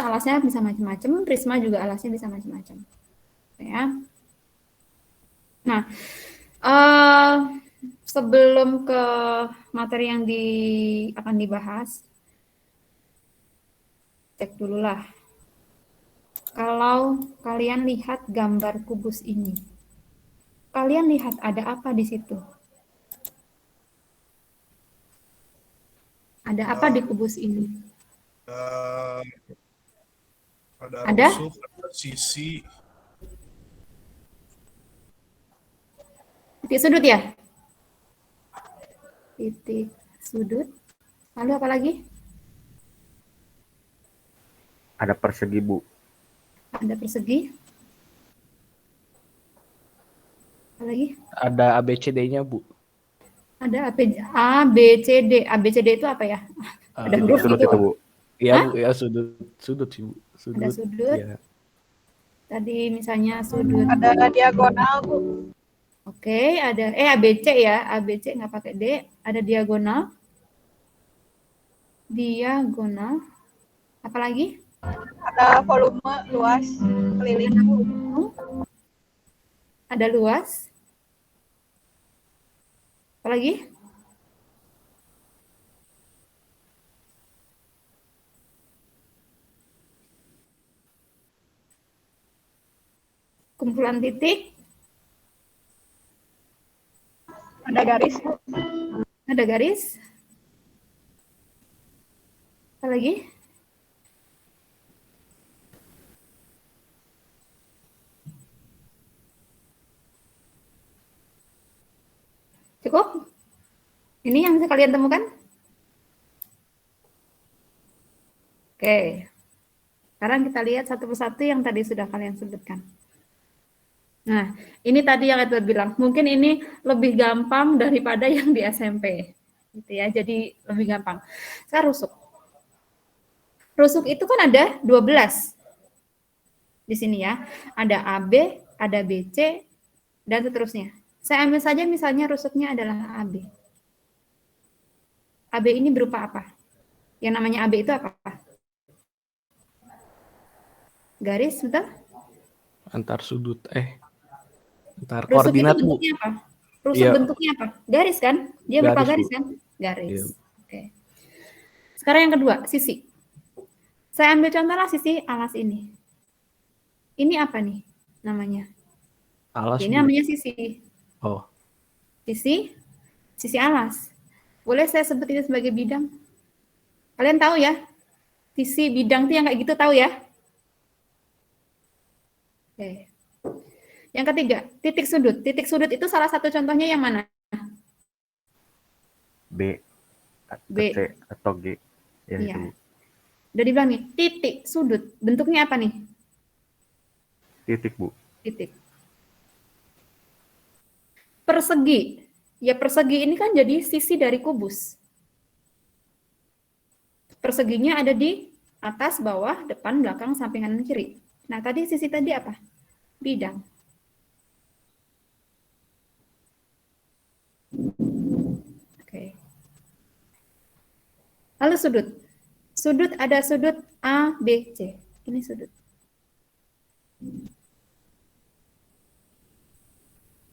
alasnya bisa macam-macam, prisma juga alasnya bisa macam-macam. Ya. Nah, sebelum ke materi yang akan dibahas, cek dulu lah. Kalau kalian lihat gambar kubus ini, kalian lihat ada apa di situ? Ada apa di kubus ini? Ada Ada? rusuk, ada sisi. Titik sudut ya? Titik sudut. Lalu apa lagi? Ada persegi, Bu. Ada persegi. Apa lagi? Ada ABCD-nya, Bu. Ada A, B, C, D. A, B, C, D itu apa ya? Ada huruf Sudut gitu. itu, Bu. Iya, Hah? Bu, ya sudut sih, Bu. Ada sudut. Ya. Tadi misalnya sudut. Ada diagonal, Bu. Oke, ada ABC ya. ABC nggak pakai D. Ada diagonal. Diagonal. Apa lagi? Ada volume luas keliling, Bu. Ada luas. Apa lagi? Kumpulan titik. Ada garis, Bu. Ada garis. Apa lagi? Cukup? Ini yang bisa kalian temukan? Oke. Sekarang kita lihat satu persatu yang tadi sudah kalian sebutkan. Nah, ini tadi yang Edward bilang, mungkin ini lebih gampang daripada yang di SMP. Gitu ya, jadi lebih gampang. Sekarang rusuk. Rusuk itu kan ada 12. Di sini ya. Ada AB, ada BC, dan seterusnya. Saya ambil saja misalnya rusuknya adalah AB. AB ini berupa apa? Yang namanya AB itu apa? Garis, betul? Antar sudut, antar Rusuk itu koordinat, Bu. bentuknya apa? Rusuk Iya. bentuknya apa? Garis kan? Dia berupa garis Garis, Bu. kan? Garis. Iya. Oke. Sekarang yang kedua, sisi. Saya ambil contoh lah sisi alas ini. Ini apa nih namanya? Alas, Ini Bu. namanya sisi. Oh, Sisi alas. Boleh saya sebut ini sebagai bidang? Kalian tahu ya? Sisi bidang itu yang kayak gitu tahu ya? Oke. Yang ketiga, titik sudut. Titik sudut itu salah satu contohnya yang mana? B, B. C, atau G. Ya, Iya. itu, Bu. Udah dibilang nih, titik sudut. Bentuknya apa nih? Titik, Bu. Titik. Persegi. Ya persegi ini kan jadi sisi dari kubus. Perseginya ada di atas, bawah, depan, belakang, samping, kanan, kiri. Nah, tadi sisi tadi apa? Bidang. Oke. Lalu sudut. Sudut ada sudut A, B, C. Ini sudut.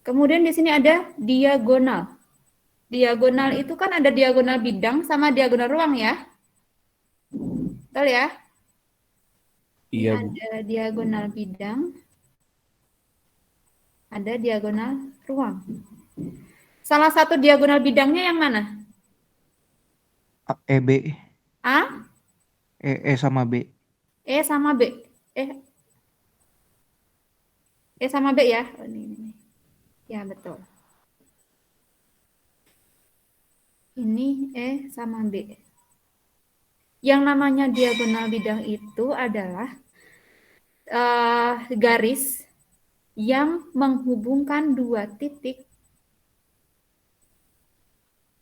Kemudian di sini ada diagonal. Diagonal itu kan ada diagonal bidang sama diagonal ruang ya. Betul ya? iya, Bu. Ada diagonal bidang, ada diagonal ruang. Salah satu diagonal bidangnya yang mana? EB, A, E sama B. E sama B. E sama B ya. Oh, ini. Ya, betul. Ini E sama B. Yang namanya diagonal bidang itu adalah garis yang menghubungkan dua titik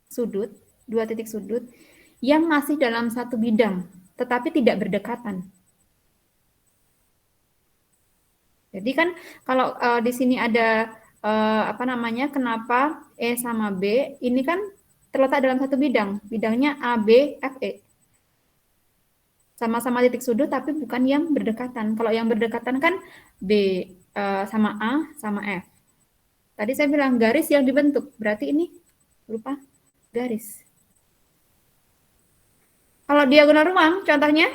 sudut yang masih dalam satu bidang, tetapi tidak berdekatan. Jadi kan kalau di sini ada kenapa E sama B, ini kan terletak dalam satu bidang, bidangnya A, B, F, E. Sama-sama titik sudut tapi bukan yang berdekatan. Kalau yang berdekatan kan B sama A sama F. Tadi saya bilang garis yang dibentuk, berarti ini berupa garis. Kalau diagonal ruang, contohnya?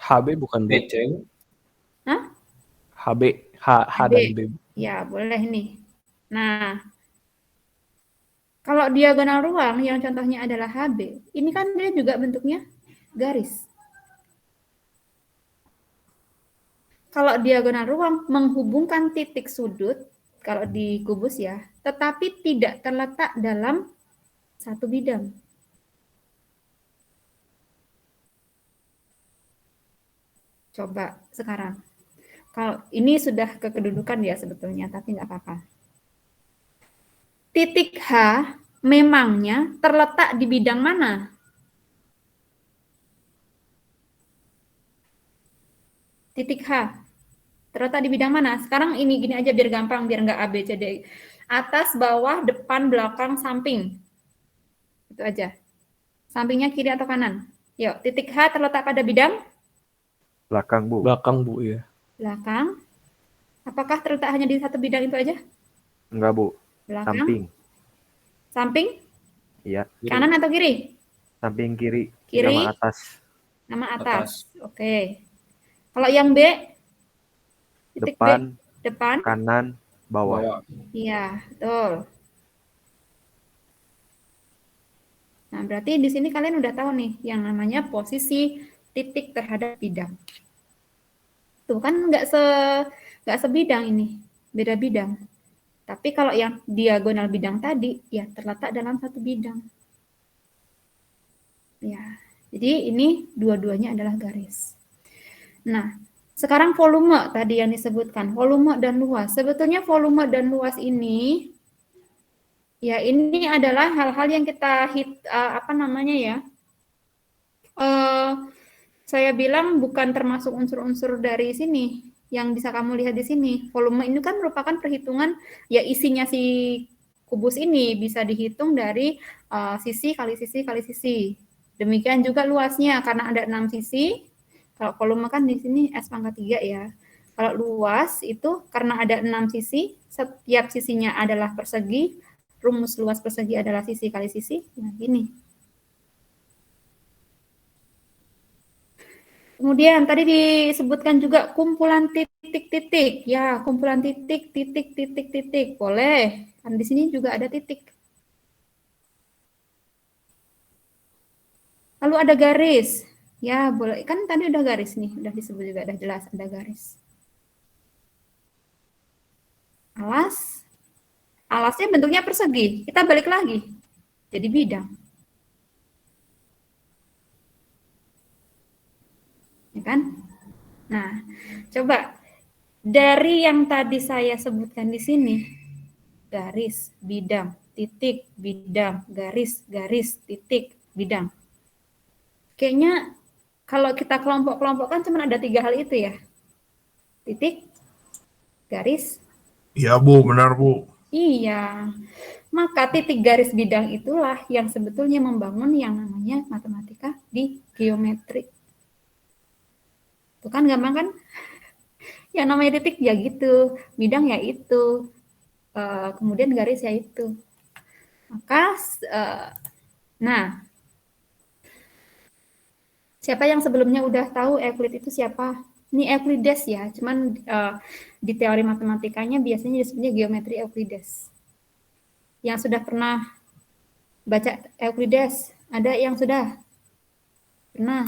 HB bukan B. Beceng. Hah? HB. H dan B. Ya, boleh nih. Nah, kalau diagonal ruang yang contohnya adalah HB, ini kan dia juga bentuknya garis. Kalau diagonal ruang menghubungkan titik sudut, kalau di kubus ya, tetapi tidak terletak dalam satu bidang. Coba sekarang. Kalau ini sudah ke kedudukan ya sebetulnya, tapi nggak apa-apa. Titik H memangnya terletak di bidang mana? Titik H terletak di bidang mana? Sekarang ini gini aja biar gampang, biar nggak A, B, C, D. Atas, bawah, depan, belakang, samping. Itu aja. Sampingnya kiri atau kanan? Yuk, titik H terletak pada bidang? Belakang, Bu. Belakang, Bu, ya. Belakang. Apakah terletak hanya di satu bidang itu aja? Enggak, Bu. Belakang. Samping. Samping? Iya. Kanan atau kiri? Samping kiri. Kiri. Sama atas. Nama atas. Oke. Kalau yang B? Titik Depan, B. Depan. kanan, bawah. Iya, betul. Nah, berarti di sini kalian udah tahu nih yang namanya posisi titik terhadap bidang. Tuh kan nggak sebidang ini, beda bidang. Tapi kalau yang diagonal bidang tadi, ya terletak dalam satu bidang. Ya, jadi ini dua-duanya adalah garis. Nah, sekarang volume tadi yang disebutkan, volume dan luas. Sebetulnya volume dan luas ini, ya ini adalah hal-hal yang kita saya bilang bukan termasuk unsur-unsur dari sini yang bisa kamu lihat di sini. Volume ini kan merupakan perhitungan ya isinya si kubus ini bisa dihitung dari sisi kali sisi kali sisi. Demikian juga luasnya karena ada 6 sisi. Kalau volume kan di sini S pangkat 3 ya. Kalau luas itu karena ada 6 sisi, setiap sisinya adalah persegi. Rumus luas persegi adalah sisi kali sisi. Nah, gini. Kemudian tadi disebutkan juga kumpulan titik-titik. Ya, kumpulan titik, titik, titik, titik. Boleh. Kan di sini juga ada titik. Lalu ada garis. Ya, boleh. Kan tadi udah garis nih. Udah disebut juga, udah jelas ada garis. Alas. Alasnya bentuknya persegi. Kita balik lagi. Jadi bidang. Ya kan? Nah, coba dari yang tadi saya sebutkan di sini, garis, bidang, titik, bidang, garis, garis, titik, bidang. Kayaknya kalau kita kelompok-kelompokkan cuma ada 3 hal itu ya. Titik, garis. Iya, Bu, benar, Bu. Iya. Maka titik garis bidang itulah yang sebetulnya membangun yang namanya matematika di geometri. Itu kan gampang kan? Yang namanya titik ya gitu, bidang ya itu, kemudian garis ya itu. Maka, nah, siapa yang sebelumnya udah tahu Euclid itu siapa? Ini Euclides ya, cuman di teori matematikanya biasanya disebutnya geometri Euclides. Yang sudah pernah baca Euclides, ada yang sudah pernah?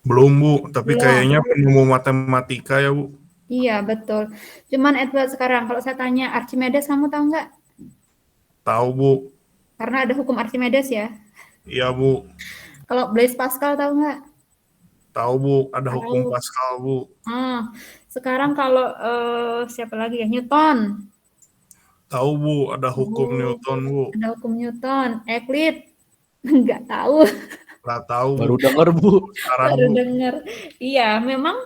Belum, Bu, tapi Belum. kayaknya penemu matematika ya, Bu. Iya, betul. Cuman Edward sekarang, kalau saya tanya Archimedes, kamu tahu nggak? Tahu, Bu. Karena ada hukum Archimedes ya. Iya, Bu. Kalau Blaise Pascal tahu nggak? Tahu, Bu. Ada Tahu. hukum Pascal, Bu. Sekarang kalau siapa lagi ya? Newton. Tahu, Bu. Ada hukum Newton, Bu. Ada hukum Newton. Euclid. Nggak tahu. Nggak tahu, Bu. Baru denger, Bu. Sekarang, Baru Bu. dengar. Iya, memang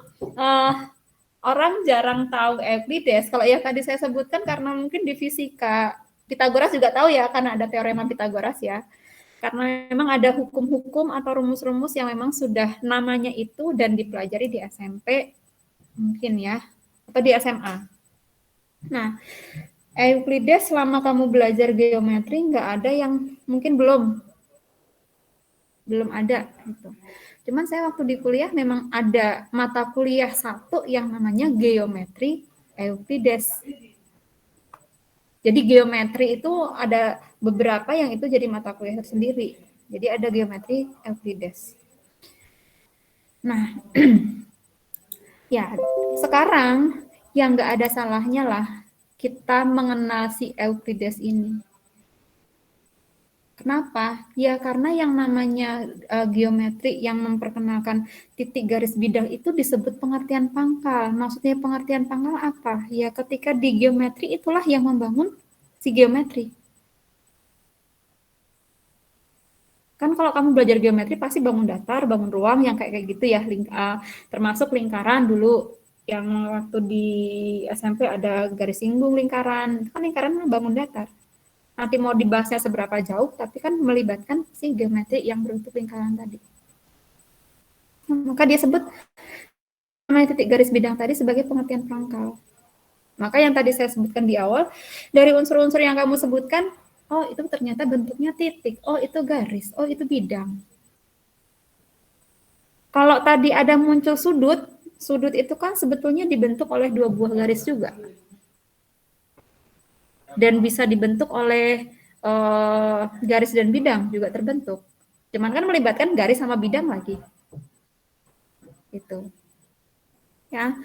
orang jarang tahu Euclides. Kalau yang tadi saya sebutkan karena mungkin di fisika Pythagoras juga tahu ya, karena ada teorema Pythagoras ya. Karena memang ada hukum-hukum atau rumus-rumus yang memang sudah namanya itu dan dipelajari di SMP mungkin ya, atau di SMA. Nah, Euclides selama kamu belajar geometri nggak ada yang mungkin belum ada gitu. Cuman saya waktu di kuliah memang ada mata kuliah satu yang namanya geometri Euclides. Jadi geometri itu ada beberapa yang itu jadi mata kuliah tersendiri. Jadi ada geometri Euclides. Nah, ya sekarang yang nggak ada salahnya lah kita mengenal si Euclides ini. Kenapa? Ya karena yang namanya geometri yang memperkenalkan titik garis bidang itu disebut pengertian pangkal. Maksudnya pengertian pangkal apa? Ya ketika di geometri itulah yang membangun si geometri. Kan kalau kamu belajar geometri pasti bangun datar, bangun ruang yang kayak gitu ya, termasuk lingkaran dulu yang waktu di SMP ada garis singgung lingkaran, kan lingkaran bangun datar. Nanti mau dibahasnya seberapa jauh, tapi kan melibatkan si geometri yang berbentuk lingkaran tadi. Maka dia sebut namanya titik garis bidang tadi sebagai pengertian pangkal. Maka yang tadi saya sebutkan di awal, dari unsur-unsur yang kamu sebutkan, oh itu ternyata bentuknya titik, oh itu garis, oh itu bidang. Kalau tadi ada muncul sudut, sudut itu kan sebetulnya dibentuk oleh dua buah garis juga. Dan bisa dibentuk oleh garis dan bidang juga terbentuk. Cuman kan melibatkan garis sama bidang lagi. Gitu. Ya.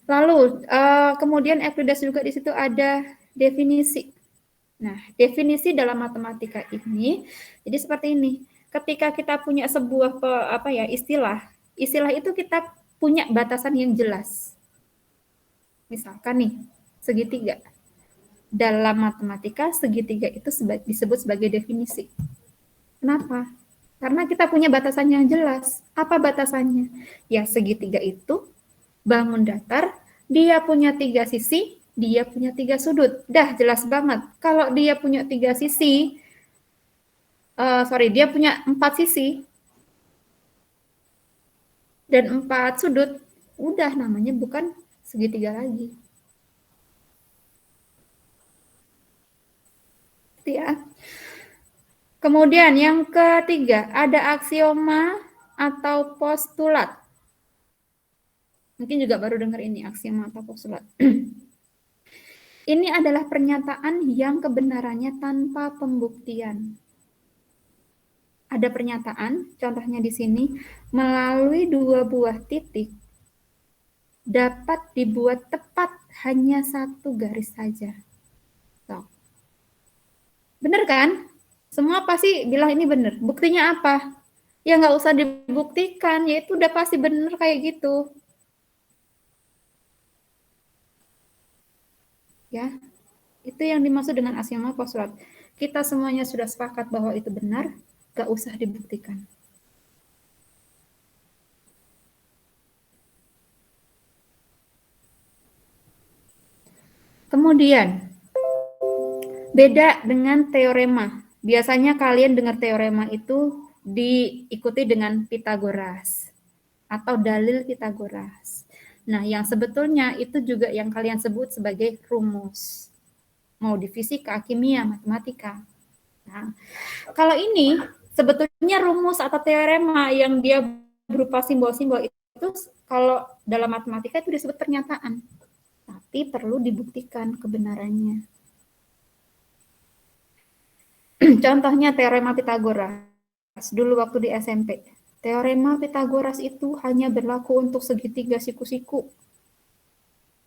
Lalu kemudian Euclides juga di situ ada definisi. Nah, definisi dalam matematika ini jadi seperti ini. Ketika kita punya sebuah istilah itu kita punya batasan yang jelas. Misalkan nih, segitiga. Dalam matematika, segitiga itu disebut sebagai definisi. Kenapa? Karena kita punya batasan yang jelas. Apa batasannya? Ya, segitiga itu bangun datar, dia punya 3 sisi, dia punya 3 sudut. Dah jelas banget. Kalau dia punya 3 sisi, dia punya 4 sisi dan 4 sudut, udah namanya bukan segitiga lagi. Ya. Kemudian yang ketiga, ada aksioma atau postulat. Mungkin juga baru dengar ini, aksioma atau postulat. Ini adalah pernyataan yang kebenarannya tanpa pembuktian. Ada pernyataan, contohnya di sini, melalui 2 buah titik dapat dibuat tepat hanya 1 garis saja. Tuh. Benar kan? Semua pasti bilang ini benar. Buktinya apa? Ya nggak usah dibuktikan, ya itu udah pasti benar kayak gitu. Ya, itu yang dimaksud dengan aksioma postulat. Kita semuanya sudah sepakat bahwa itu benar, nggak usah dibuktikan. Kemudian, beda dengan teorema. Biasanya kalian dengar teorema itu diikuti dengan Pitagoras atau dalil Pitagoras. Nah, yang sebetulnya itu juga yang kalian sebut sebagai rumus. Mau di fisika, kimia, matematika. Nah, kalau ini sebetulnya rumus atau teorema yang dia berupa simbol-simbol itu kalau dalam matematika itu disebut pernyataan. Tapi perlu dibuktikan kebenarannya. Contohnya teorema Pitagoras. Dulu waktu di SMP. Teorema Pitagoras itu hanya berlaku untuk segitiga siku-siku.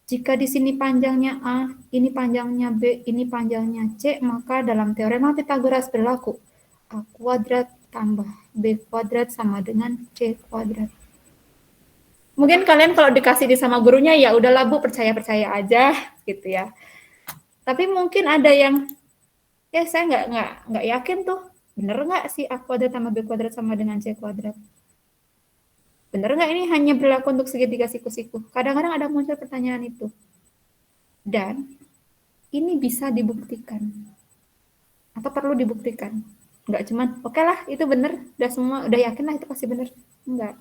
Jika di sini panjangnya A, ini panjangnya B, ini panjangnya C, maka dalam teorema Pitagoras berlaku A kuadrat tambah B kuadrat sama dengan C kuadrat. Mungkin kalian kalau dikasih di sama gurunya, ya udahlah Bu, percaya-percaya aja gitu ya. Tapi mungkin ada yang ya saya nggak yakin tuh, bener nggak sih A kuadrat tambah B kuadrat sama dengan C kuadrat? Bener nggak ini hanya berlaku untuk segitiga siku-siku? Kadang-kadang ada muncul pertanyaan itu. Dan ini bisa dibuktikan. Atau perlu dibuktikan. Nggak cuman, oke lah itu bener, udah semua, udah yakin lah itu pasti bener. Enggak.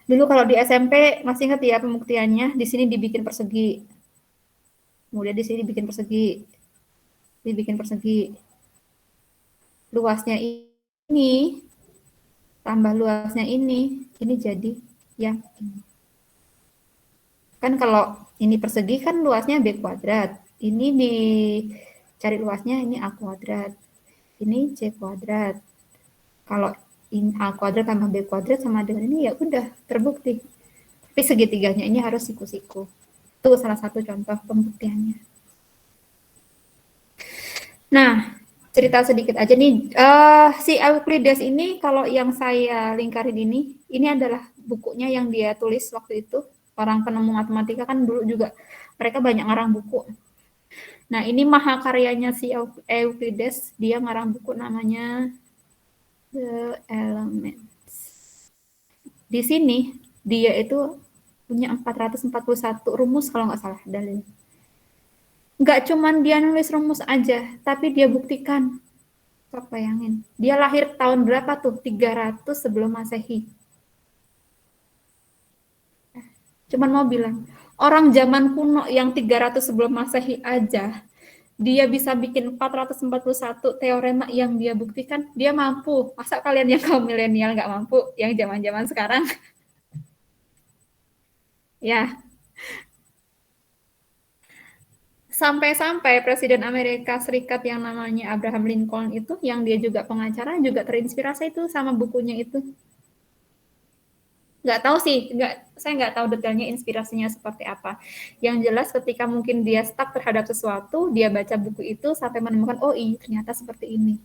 Dulu kalau di SMP, masih ingat ya pembuktiannya, di sini dibikin persegi. Kemudian di sini dibikin persegi. Luasnya ini, tambah luasnya ini jadi yang ini. Kan kalau ini persegi kan luasnya B kuadrat. Ini dicari luasnya ini A kuadrat. Ini C kuadrat. Kalau ini A kuadrat tambah B kuadrat sama dengan ini ya udah terbukti. Tapi segitiganya ini harus siku-siku. Itu salah satu contoh pembuktiannya. Nah, cerita sedikit aja nih. Si Euclides ini kalau yang saya lingkarin ini adalah bukunya yang dia tulis waktu itu. Orang penemu matematika kan dulu juga mereka banyak ngarang buku. Nah, ini mahakaryanya si Euclides, dia ngarang buku namanya The Elements. Di sini dia itu punya 441 rumus kalau nggak salah dalil. Nggak cuman dia nulis rumus aja, tapi dia buktikan. Coba bayangin, dia lahir tahun berapa tuh? 300 sebelum Masehi. Cuman mau bilang, orang zaman kuno yang 300 sebelum Masehi aja, dia bisa bikin 441 teorema yang dia buktikan, dia mampu. Masa kalian yang kaum milenial nggak mampu, yang zaman-zaman sekarang? Ya. Sampai-sampai Presiden Amerika Serikat yang namanya Abraham Lincoln itu, yang dia juga pengacara, juga terinspirasi itu sama bukunya itu. Nggak tahu sih, saya nggak tahu detailnya inspirasinya seperti apa. Yang jelas ketika mungkin dia stuck terhadap sesuatu, dia baca buku itu sampai menemukan, oh iya ternyata seperti ini.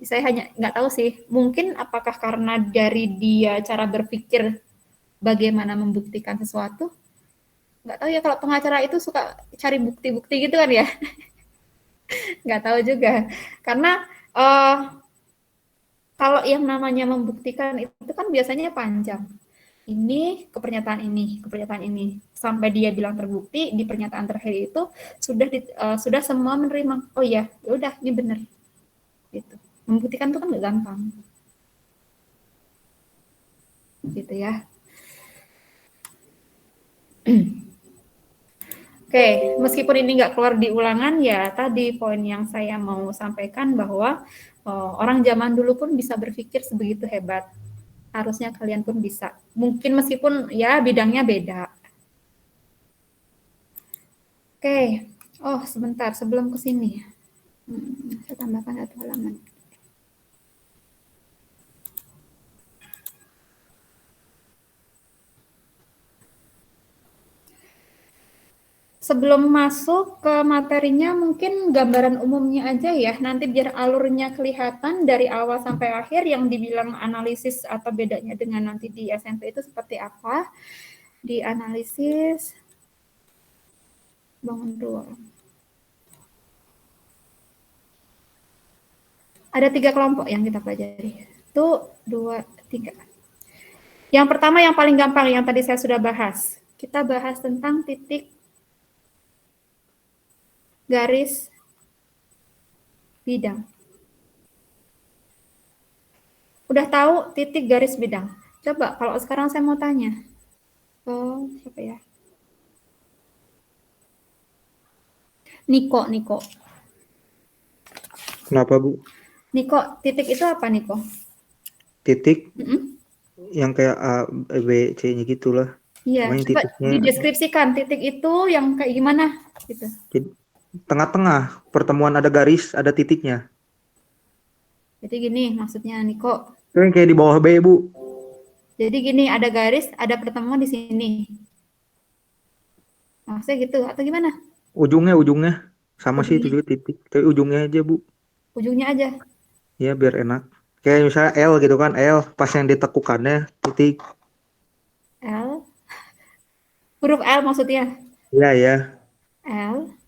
Saya hanya nggak tahu sih, mungkin apakah karena dari dia cara berpikir bagaimana membuktikan sesuatu, nggak tahu ya, kalau pengacara itu suka cari bukti-bukti gitu kan ya. Nggak tahu juga. Karena kalau yang namanya membuktikan itu kan biasanya panjang. Ini ke pernyataan ini. Sampai dia bilang terbukti, di pernyataan terakhir itu sudah semua menerima. Oh ya, ya udah ini benar. Gitu. Membuktikan itu kan nggak gampang. Gitu ya. Oke, meskipun ini nggak keluar di ulangan, ya tadi poin yang saya mau sampaikan bahwa orang zaman dulu pun bisa berpikir sebegitu hebat. Harusnya kalian pun bisa. Mungkin meskipun ya bidangnya beda. Oke, oh sebentar sebelum ke sini. Saya tambahkan satu halaman. Sebelum masuk ke materinya, mungkin gambaran umumnya aja ya, nanti biar alurnya kelihatan dari awal sampai akhir, yang dibilang analisis atau bedanya dengan nanti di SMP itu seperti apa. Di analisis, bangun ruang. Ada 3 kelompok yang kita pelajari. 1, 2, 3. Yang pertama yang paling gampang, yang tadi saya sudah bahas. Kita bahas tentang titik garis bidang. Udah tahu titik garis bidang. Coba kalau sekarang saya mau tanya. Siapa ya? Niko. Kenapa, Bu? Niko, titik itu apa, Niko? Titik yang kayak A, B, C-nya gitulah. Iya, coba dideskripsikan titik itu yang kayak gimana gitu. Tengah-tengah, pertemuan ada garis, ada titiknya. Jadi gini maksudnya, Niko. Kayak di bawah B, Bu. Jadi gini, ada garis, ada pertemuan di sini. Maksudnya gitu, atau gimana? Ujungnya. Sama sih itu juga titik. Tapi ujungnya aja, Bu. Ujungnya aja. Ya, biar enak. Kayak misalnya L gitu kan, L. Pas yang ditekukannya, titik. L. Huruf L maksudnya? Iya. L.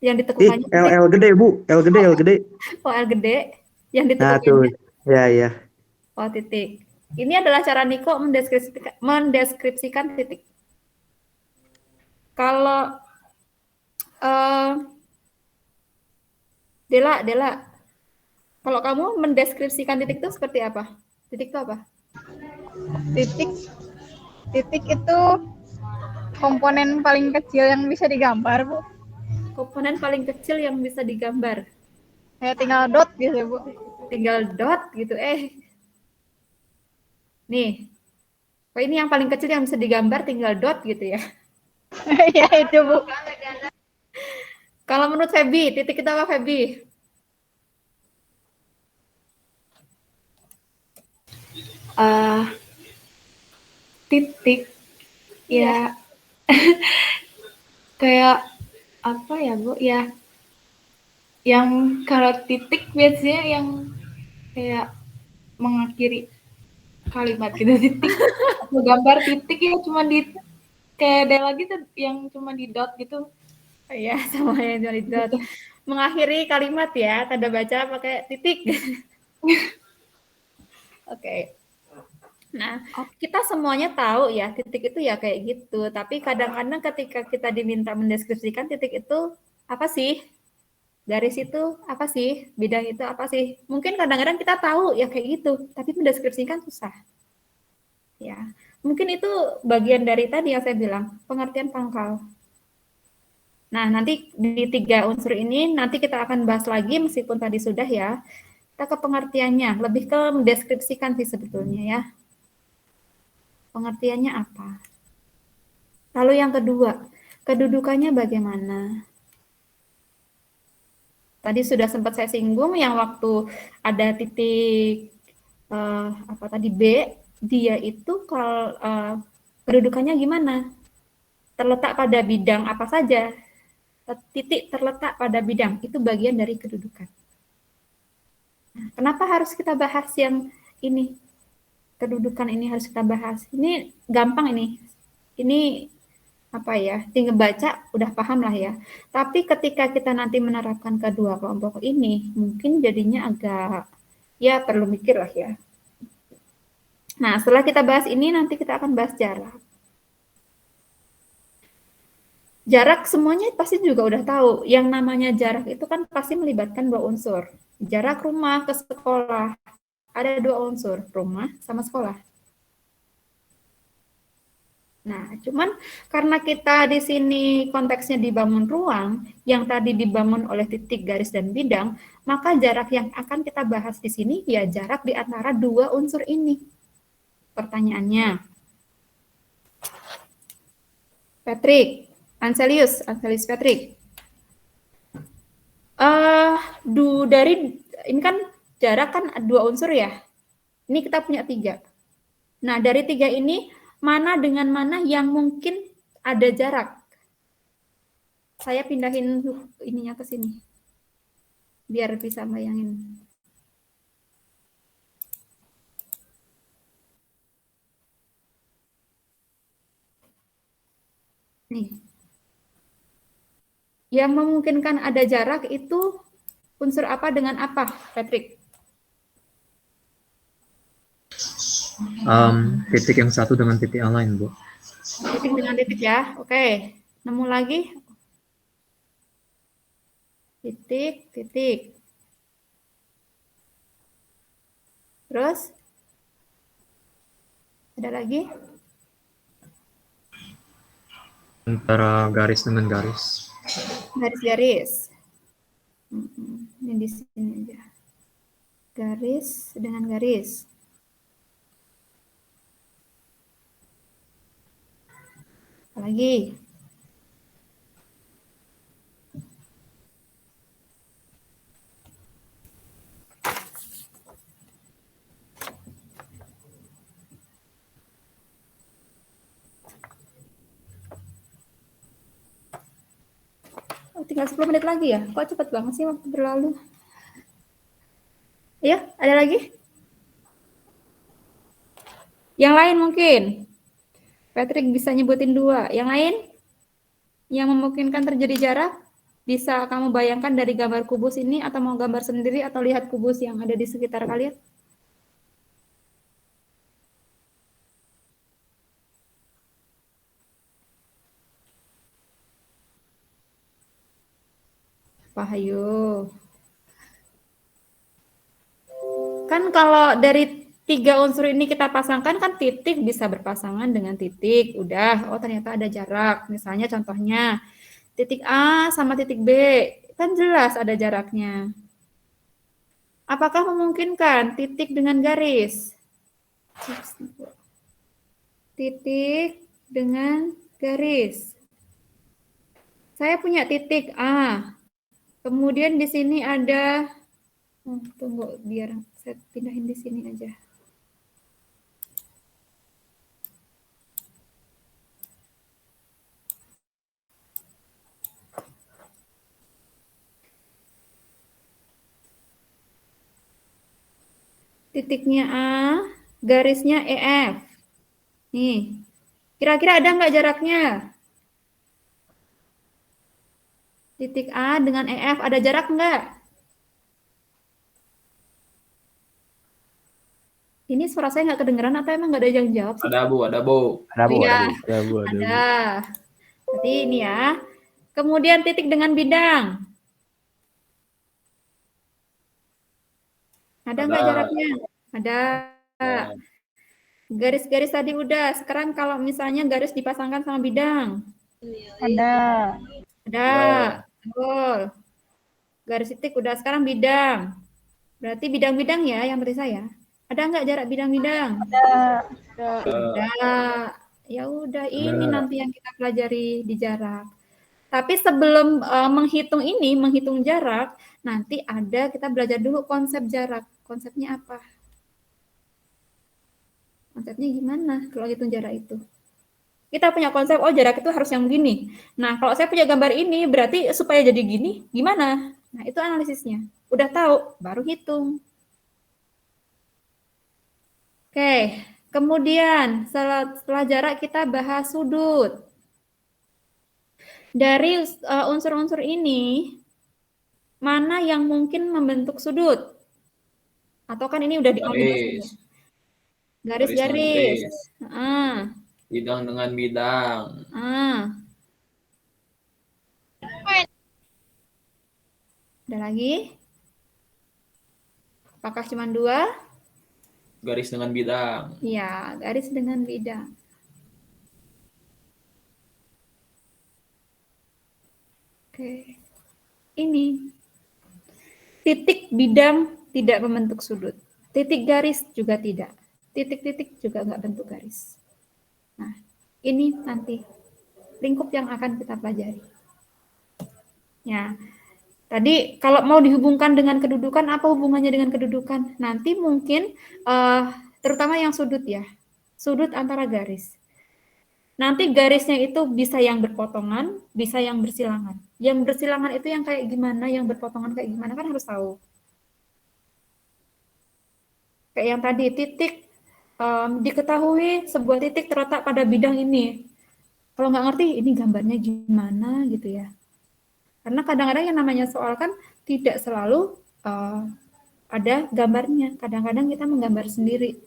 Yang ditekukannya. L gede, Bu. L gede. Oh, L gede. Yang Nah, ditekukannya. tuh. Ya. Oh, titik. Ini adalah cara Niko mendeskripsikan titik. Kalau Dela, Dela. Kalau kamu mendeskripsikan titik itu seperti apa? Titik itu apa? Titik titik itu komponen paling kecil yang bisa digambar, Bu. Komponen paling kecil yang bisa digambar. Kayak tinggal dot gitu, Bu. Tinggal dot gitu. Nih. Oh, ini yang paling kecil yang bisa digambar tinggal dot gitu ya. Ya itu, Bu. Kalau menurut Feby, titik itu apa Feby? Titik ya kayak apa ya Bu ya, yang kalau titik biasanya yang kayak mengakhiri kalimat gitu. Titik aku gambar titik ya cuma di kayak ada lagi tuh yang cuma di dot gitu. Ya, sama yang cuma di dot. Mengakhiri kalimat ya, tanda baca pakai titik. Oke. Nah, kita semuanya tahu ya titik itu ya kayak gitu. Tapi kadang-kadang ketika kita diminta mendeskripsikan titik itu apa sih? Garis itu apa sih? Bidang itu apa sih? Mungkin kadang-kadang kita tahu ya kayak gitu, tapi mendeskripsikan susah. Ya, mungkin itu bagian dari tadi yang saya bilang, pengertian pangkal. Nah, nanti di 3 unsur ini nanti kita akan bahas lagi meskipun tadi sudah ya. Kita ke pengertiannya, lebih ke mendeskripsikan sih sebetulnya ya. Pengertiannya apa? Lalu yang kedua, kedudukannya bagaimana? Tadi sudah sempat saya singgung yang waktu ada titik apa tadi B, dia itu kalau kedudukannya gimana? Terletak pada bidang apa saja? Titik terletak pada bidang itu bagian dari kedudukan. Nah, kenapa harus kita bahas yang ini? Kedudukan ini harus kita bahas. Ini gampang ini. Ini apa ya? Tinggal baca udah paham lah ya. Tapi ketika kita nanti menerapkan kedua kelompok ini, mungkin jadinya agak ya perlu mikir lah ya. Nah, setelah kita bahas ini nanti kita akan bahas jarak. Jarak semuanya pasti juga udah tahu. Yang namanya jarak itu kan pasti melibatkan 2 unsur. Jarak rumah ke sekolah. Ada 2 unsur, rumah sama sekolah. Nah, cuman karena kita di sini konteksnya dibangun ruang, yang tadi dibangun oleh titik, garis, dan bidang, maka jarak yang akan kita bahas di sini ya jarak di antara 2 unsur ini. Pertanyaannya, Patrick, Anselius Patrick. Dari ini kan jarak kan 2 unsur ya. Ini kita punya 3. Nah, dari 3 ini mana dengan mana yang mungkin ada jarak? Saya pindahin ininya ke sini. Biar bisa bayangin. Nih. Yang memungkinkan ada jarak itu unsur apa dengan apa, Patrick? Titik yang satu dengan titik yang lain, Bu. Titik dengan titik ya. Oke. Nemu lagi. Titik, titik. Terus? Ada lagi? Antara garis dengan garis. Garis-garis. Ini di sini aja. Garis dengan garis. Apa lagi? Oh, tinggal 10 menit lagi ya? Kok cepet banget sih waktu berlalu? Ya, ada lagi? Yang lain mungkin? Patrick bisa nyebutin 2. Yang lain? Yang memungkinkan terjadi jarak? Bisa kamu bayangkan dari gambar kubus ini atau mau gambar sendiri atau lihat kubus yang ada di sekitar kalian? Apa, ayo? Kan kalau dari 3 unsur ini kita pasangkan, kan titik bisa berpasangan dengan titik. Udah, oh ternyata ada jarak. Misalnya contohnya, titik A sama titik B. Kan jelas ada jaraknya. Apakah memungkinkan titik dengan garis? Titik dengan garis. Saya punya titik A. Kemudian di sini ada, tunggu biar saya pindahin di sini aja. Titiknya A, garisnya EF. Nih, kira-kira ada nggak jaraknya? Titik A dengan EF ada jarak nggak? Ini suara saya nggak kedengeran atau emang nggak ada yang jawab sih? Ada Bu, ada Bu. Ada Bu, Iya. ada Bu. Ada Bu, ada Bu. Ada. Berarti ini ya. Kemudian titik dengan bidang. Ada nggak Ada. jaraknya? Ada. Garis-garis tadi udah. Sekarang kalau misalnya garis dipasangkan sama bidang. Ada. Ada. Betul. Garis titik udah. Sekarang bidang. Berarti bidang-bidang ya yang berarti saya. Ada nggak jarak bidang-bidang? Ada. Ya udah, ini nanti yang kita pelajari di jarak. Tapi sebelum menghitung ini, menghitung jarak, nanti ada kita belajar dulu konsep jarak. Konsepnya apa? Konsepnya gimana kalau hitung jarak itu? Kita punya konsep, oh jarak itu harus yang begini. Nah, kalau saya punya gambar ini, berarti supaya jadi gini, gimana? Nah, itu analisisnya. Udah tahu, baru hitung. Oke, kemudian setelah jarak kita bahas sudut. Dari unsur-unsur ini, mana yang mungkin membentuk sudut? Atau kan ini udah dikombinasi. Garis-garis. Bidang dengan bidang. Ada lagi? Apakah cuma 2? Garis dengan bidang. Iya, garis dengan bidang. Oke. Ini. Titik bidang tidak membentuk sudut. Titik garis juga tidak. Titik-titik juga nggak bentuk garis. Nah, ini nanti lingkup yang akan kita pelajari. Ya, tadi kalau mau dihubungkan dengan kedudukan, apa hubungannya dengan kedudukan? Nanti mungkin terutama yang sudut ya, sudut antara garis. Nanti garisnya itu bisa yang berpotongan, bisa yang bersilangan. Yang bersilangan itu yang kayak gimana, yang berpotongan kayak gimana kan harus tahu. Kayak yang tadi, titik diketahui sebuah titik terletak pada bidang ini. Kalau nggak ngerti, ini gambarnya gimana gitu ya. Karena kadang-kadang yang namanya soal kan tidak selalu ada gambarnya. Kadang-kadang kita menggambar sendiri.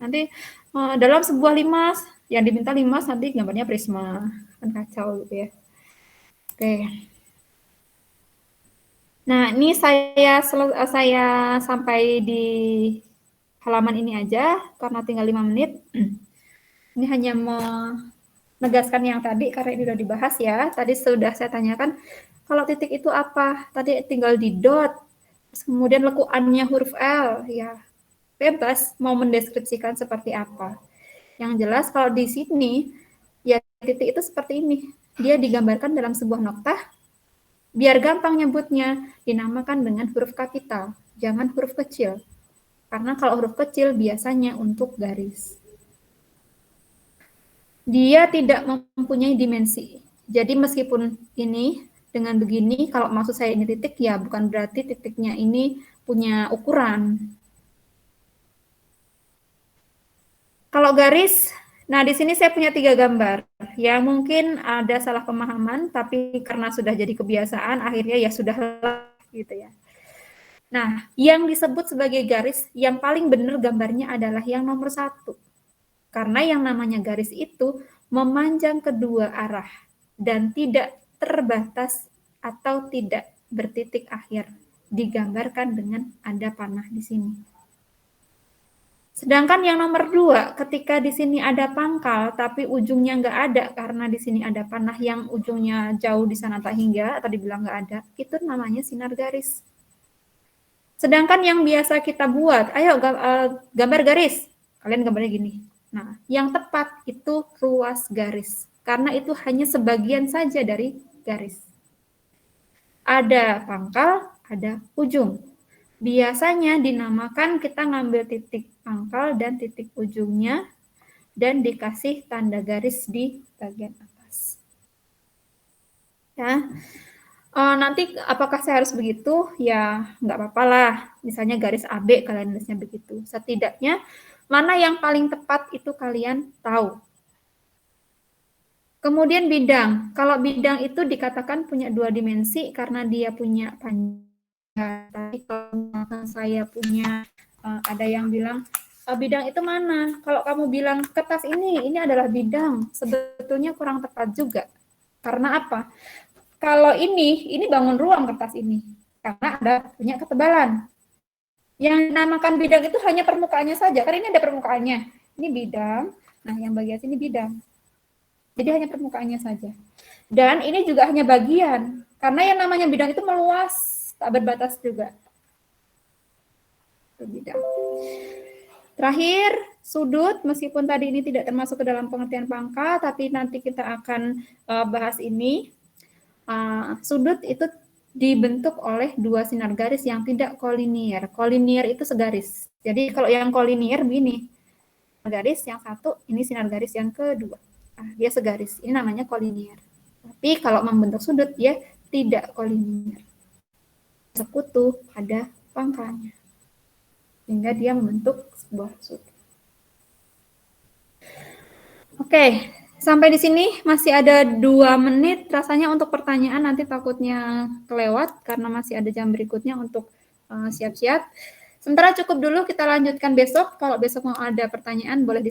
Nanti dalam sebuah limas, yang diminta limas nanti gambarnya prisma. Kan kacau gitu ya. Oke. Nah, ini saya sampai di halaman ini aja, karena tinggal 5 menit. Ini hanya menegaskan yang tadi, karena ini sudah dibahas ya. Tadi sudah saya tanyakan, kalau titik itu apa? Tadi tinggal di dot, kemudian lekuannya huruf L, ya bebas mau mendeskripsikan seperti apa. Yang jelas kalau di sini, ya titik itu seperti ini. Dia digambarkan dalam sebuah noktah, biar gampang nyebutnya, dinamakan dengan huruf kapital, jangan huruf kecil. Karena kalau huruf kecil biasanya untuk garis. Dia tidak mempunyai dimensi. Jadi meskipun ini dengan begini, kalau maksud saya ini titik, ya bukan berarti titiknya ini punya ukuran. Kalau garis, nah di sini saya punya 3 gambar. Ya mungkin ada salah pemahaman, tapi karena sudah jadi kebiasaan, akhirnya ya sudah gitu ya. Nah, yang disebut sebagai garis, yang paling benar gambarnya adalah yang nomor 1. Karena yang namanya garis itu memanjang kedua arah dan tidak terbatas atau tidak bertitik akhir. digambarkan dengan ada panah di sini. Sedangkan yang nomor 2, ketika di sini ada pangkal tapi ujungnya nggak ada karena di sini ada panah yang ujungnya jauh di sana tak hingga atau dibilang nggak ada, itu namanya sinar garis. Sedangkan yang biasa kita buat, ayo gambar garis, kalian gambarnya gini. Nah, yang tepat itu ruas garis karena itu hanya sebagian saja dari garis. Ada pangkal, ada ujung. Biasanya dinamakan kita ngambil titik pangkal dan titik ujungnya dan dikasih tanda garis di bagian atas. Ya, nanti apakah saya harus begitu? Ya nggak apa-apa lah. Misalnya garis AB kalian nulisnya begitu. Setidaknya mana yang paling tepat itu kalian tahu. Kemudian bidang. Kalau bidang itu dikatakan punya 2 dimensi karena dia punya panjang. Tapi kalau saya punya, ada yang bilang, bidang itu mana? Kalau kamu bilang kertas ini adalah bidang, sebetulnya kurang tepat juga. Karena apa? Kalau ini bangun ruang kertas ini, karena ada punya ketebalan. Yang dinamakan bidang itu hanya permukaannya saja, karena ini ada permukaannya. Ini bidang, nah yang bagian sini bidang. Jadi hanya permukaannya saja. Dan ini juga hanya bagian, karena yang namanya bidang itu meluas, tak berbatas juga. Bidang. Terakhir, sudut, meskipun tadi ini tidak termasuk ke dalam pengertian pangkal, tapi nanti kita akan bahas ini. Sudut itu dibentuk oleh 2 sinar garis yang tidak kolinier. Kolinier itu segaris. Jadi kalau yang kolinier begini, garis yang satu, ini sinar garis yang kedua. Dia segaris, ini namanya kolinier. Tapi kalau membentuk sudut, dia tidak kolinier. Sekutu ada pangkalnya sehingga dia membentuk sebuah sudut. Oke, sampai di sini masih ada 2 menit rasanya untuk pertanyaan, nanti takutnya kelewat karena masih ada jam berikutnya untuk siap-siap. Sementara cukup dulu, kita lanjutkan besok. Kalau besok mau ada pertanyaan boleh